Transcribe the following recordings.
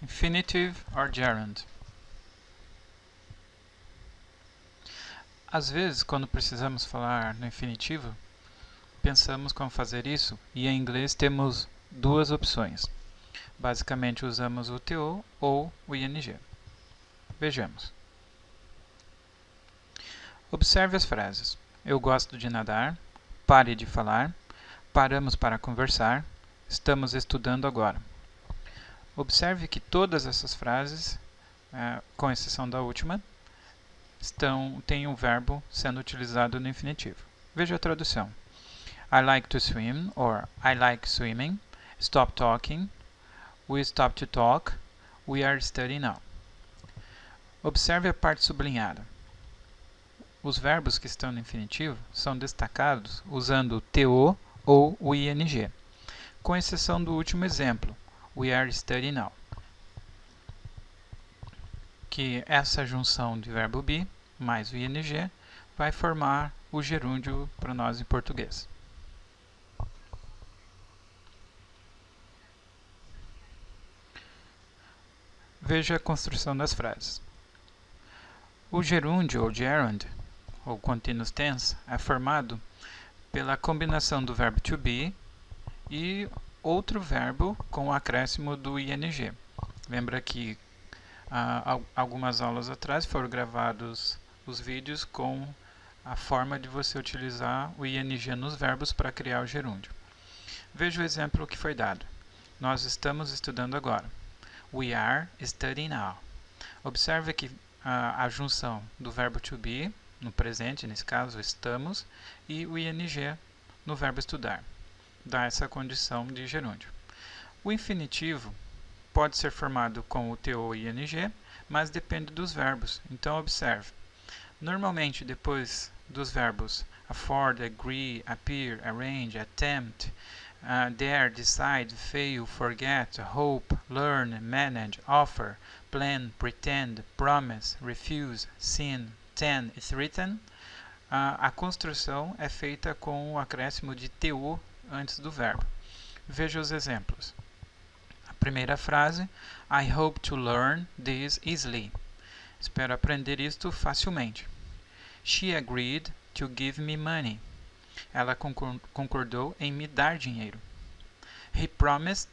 Infinitive or gerund. Às vezes, quando precisamos falar no infinitivo, pensamos como fazer isso e em inglês temos duas opções. Basicamente usamos o TO ou o ING. Vejamos. Observe as frases. Eu gosto de nadar. Pare de falar. Paramos para conversar. Estamos estudando agora. Observe que todas essas frases, com exceção da última, tem um verbo sendo utilizado no infinitivo. Veja a tradução. I like to swim or I like swimming. Stop talking. We stop to talk. We are studying now. Observe a parte sublinhada. Os verbos que estão no infinitivo são destacados usando o TO ou o ING, com exceção do último exemplo, we are studying now, que essa junção de verbo be mais o ING vai formar o gerúndio para nós em português. Veja a construção das frases. O gerúndio ou gerund, ou continuous tense, é formado pela combinação do verbo to be e outro verbo com o acréscimo do ING. Lembra que algumas aulas atrás foram gravados os vídeos com a forma de você utilizar o ING nos verbos para criar o gerúndio. Veja o exemplo que foi dado. Nós estamos estudando agora. We are studying now. Observe que a junção do verbo to be, no presente, nesse caso, estamos, e o ING no verbo estudar. Dá essa condição de gerúndio. O infinitivo pode ser formado com o TO e ING, mas depende dos verbos. Então, observe. Normalmente, depois dos verbos afford, agree, appear, arrange, attempt, dare, decide, fail, forget, hope, learn, manage, offer, plan, pretend, promise, refuse, sin, tend e threaten, a construção é feita com o acréscimo de TO antes do verbo. Veja os exemplos. A primeira frase, I hope to learn this easily. Espero aprender isto facilmente. She agreed to give me money. Ela concordou em me dar dinheiro. He promised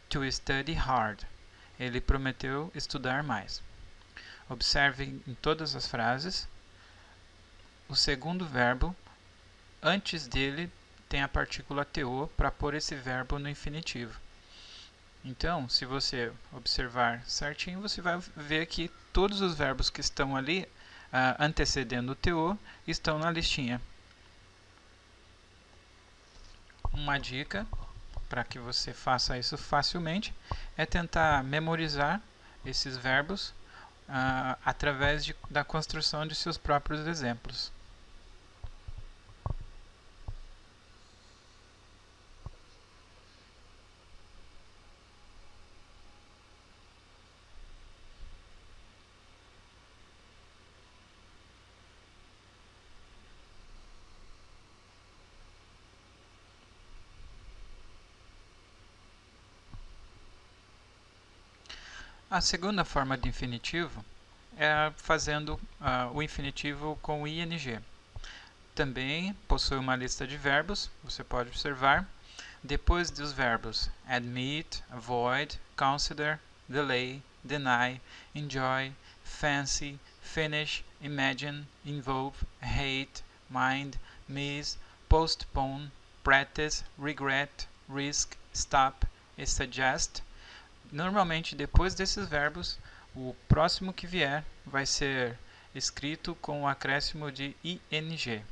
to study hard. Ele prometeu estudar mais. Observe em todas as frases, o segundo verbo, antes dele tem a partícula TO para pôr esse verbo no infinitivo. Então, se você observar certinho, você vai ver que todos os verbos que estão ali antecedendo o TO estão na listinha. Uma dica para que você faça isso facilmente é tentar memorizar esses verbos através da construção de seus próprios exemplos. A segunda forma de infinitivo é fazendo o infinitivo com o ING. Também possui uma lista de verbos, você pode observar. Depois dos verbos admit, avoid, consider, delay, deny, enjoy, fancy, finish, imagine, involve, hate, mind, miss, postpone, practice, regret, risk, stop e suggest. Normalmente, depois desses verbos, o próximo que vier vai ser escrito com o acréscimo de ING.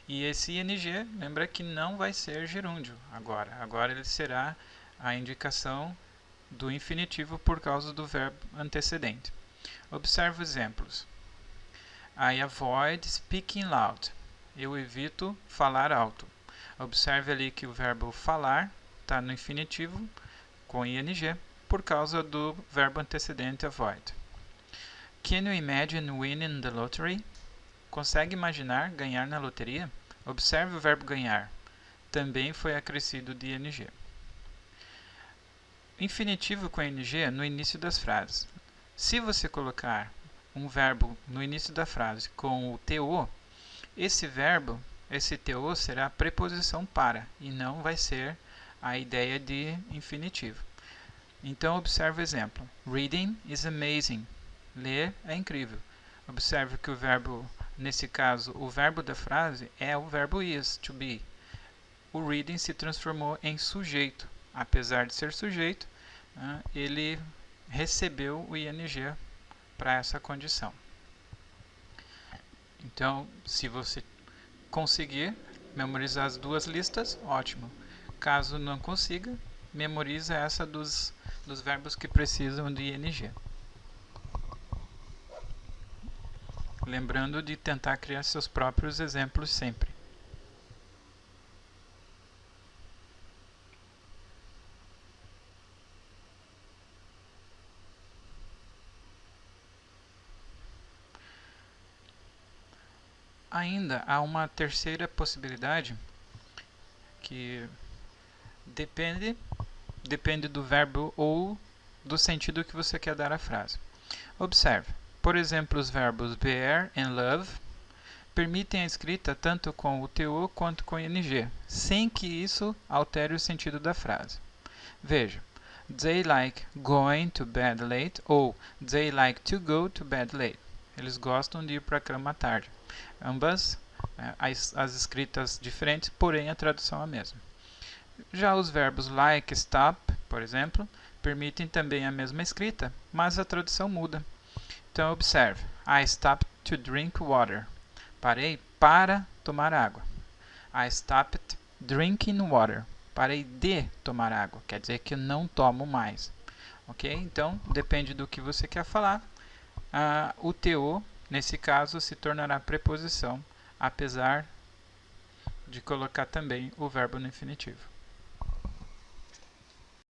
E esse ING, lembra que não vai ser gerúndio agora. Agora ele será a indicação do infinitivo por causa do verbo antecedente. Observe os exemplos. I avoid speaking loud. Eu evito falar alto. Observe ali que o verbo falar está no infinitivo com ING por causa do verbo antecedente avoid. Can you imagine winning the lottery? Consegue imaginar ganhar na loteria? Observe o verbo ganhar. Também foi acrescido de ING. Infinitivo com ing no início das frases. Se você colocar um verbo no início da frase com o TO, esse TO será a preposição para e não vai ser a ideia de infinitivo. Então, observe o exemplo. Reading is amazing. Ler é incrível. Observe que o verbo, nesse caso, o verbo da frase é o verbo is, to be. O reading se transformou em sujeito. Apesar de ser sujeito, ele recebeu o ing para essa condição. Então, se você conseguir memorizar as duas listas, ótimo. Caso não consiga, memoriza essa dos verbos que precisam de ing. Lembrando de tentar criar seus próprios exemplos sempre. Ainda há uma terceira possibilidade que depende do verbo ou do sentido que você quer dar à frase. Observe, por exemplo, os verbos bear e love permitem a escrita tanto com o TO quanto com o ing, sem que isso altere o sentido da frase. Veja, they like going to bed late ou they like to go to bed late. Eles gostam de ir para a cama tarde. Ambas as escritas diferentes, porém a tradução é a mesma. Já os verbos like, stop, por exemplo, permitem também a mesma escrita, mas a tradução muda. Então observe, I stopped to drink water. Parei para tomar água. I stopped drinking water. Parei de tomar água, quer dizer que eu não tomo mais. Ok? Então, depende do que você quer falar. O TO, nesse caso, se tornará preposição, apesar de colocar também o verbo no infinitivo.